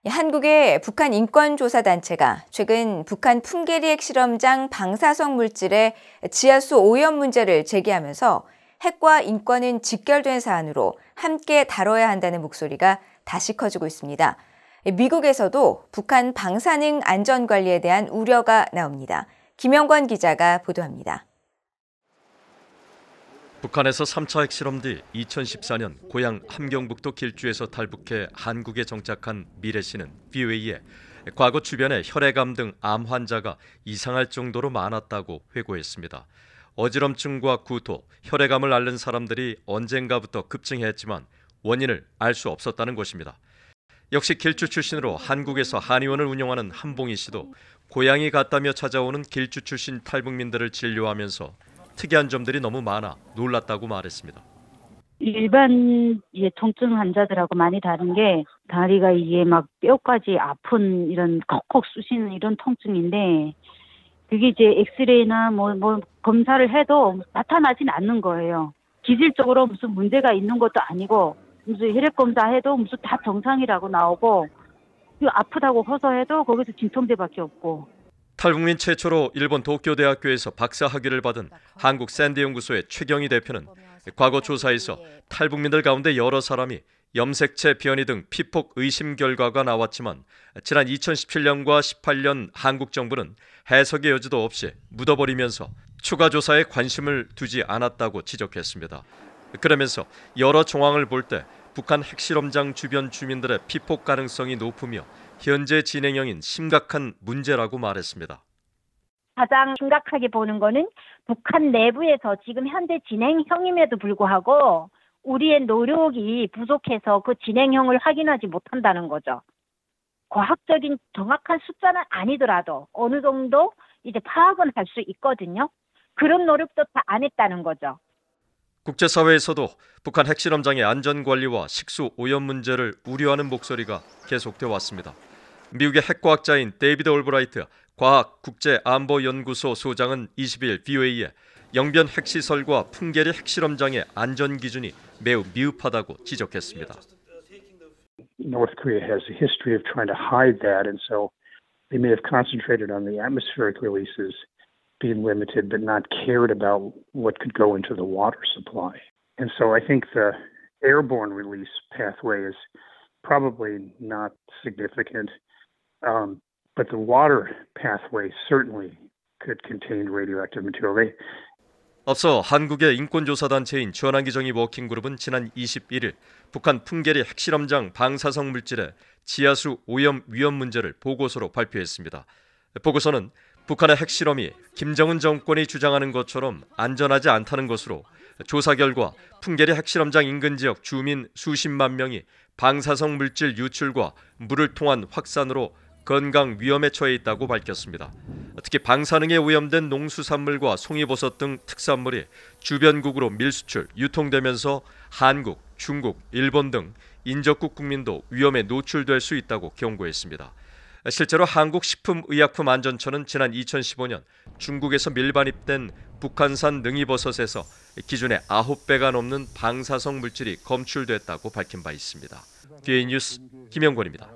한국의 북한 인권조사단체가 최근 북한 풍계리 핵실험장 방사성 물질의 지하수 오염 문제를 제기하면서 핵과 인권은 직결된 사안으로 함께 다뤄야 한다는 목소리가 다시 커지고 있습니다. 미국에서도 북한 방사능 안전관리에 대한 우려가 나옵니다. 김영권 기자가 보도합니다. 북한에서 3차 핵실험 뒤 2014년 고향 함경북도 길주에서 탈북해 한국에 정착한 미래 씨는 VOA에 과거 주변에 혈액암 등 암 환자가 이상할 정도로 많았다고 회고했습니다. 어지럼증과 구토, 혈액암을 앓는 사람들이 언젠가부터 급증했지만 원인을 알 수 없었다는 것입니다. 역시 길주 출신으로 한국에서 한의원을 운영하는 한봉희 씨도 고향이 같다며 찾아오는 길주 출신 탈북민들을 진료하면서 특이한 점들이 너무 많아 놀랐다고 말했습니다. 일반 통증 환자들하고 많이 다른 게 다리가 이게 막 뼈까지 아픈 이런 콕콕 쑤시는 이런 통증인데 그게 이제 엑스레이나 뭐 검사를 해도 나타나진 않는 거예요. 기질적으로 무슨 문제가 있는 것도 아니고 무슨 혈액 검사해도 무슨 다 정상이라고 나오고 아프다고 호소해도 거기서 진통제밖에 없고. 탈북민 최초로 일본 도쿄대학교에서 박사 학위를 받은 한국 샌디 연구소의 최경희 대표는 과거 조사에서 탈북민들 가운데 여러 사람이 염색체 변이 등 피폭 의심 결과가 나왔지만 지난 2017년과 18년 한국 정부는 해석의 여지도 없이 묻어버리면서 추가 조사에 관심을 두지 않았다고 지적했습니다. 그러면서 여러 정황을 볼 때 북한 핵실험장 주변 주민들의 피폭 가능성이 높으며 현재 진행형인 심각한 문제라고 말했습니다. 가장 심각하게 보는 거는 북한 내부에서 지금 현재 진행형임에도 불구하고 우리의 노력이 부족해서 그 진행형을 확인하지 못한다는 거죠. 과학적인 정확한 숫자는 아니더라도 어느 정도 이제 파악은 할 수 있거든요. 그런 노력도 다 안 했다는 거죠. 국제사회에서도 북한 핵실험장의 안전관리와 식수 오염 문제를 우려하는 목소리가 계속돼 왔습니다. 미국의 핵과학자인 데이비드 올브라이트 과학국제안보연구소 소장은 20일 VOA에 영변 핵시설과 풍계리 핵실험장의 안전 기준이 매우 미흡하다고 지적했습니다. North Korea has a history of trying to hide that, and so they may have concentrated on the atmospheric releases being limited, but not cared about what could go into the water supply. And so I think the airborne release pathway is probably not significant, but the water pathway certainly could contain radioactive material. 앞서 한국의 인권조사단체인 전환기정의 워킹그룹은 지난 21일 북한 풍계리 핵실험장 방사성 물질의 지하수 오염 위험 문제를 보고서로 발표했습니다. 보고서는 북한의 핵실험이 김정은 정권이 주장하는 것처럼 안전하지 않다는 것으로 조사 결과 풍계리 핵실험장 인근 지역 주민 수십만 명이 방사성 물질 유출과 물을 통한 확산으로 건강 위험에 처해 있다고 밝혔습니다. 특히 방사능에 오염된 농수산물과 송이버섯 등 특산물이 주변국으로 밀수출, 유통되면서 한국, 중국, 일본 등 인접국 국민도 위험에 노출될 수 있다고 경고했습니다. 실제로 한국식품의약품안전처는 지난 2015년 중국에서 밀반입된 북한산 능이버섯에서 기준의 9배가 넘는 방사성 물질이 검출됐다고 밝힌 바 있습니다. VOA 뉴스 김영권입니다.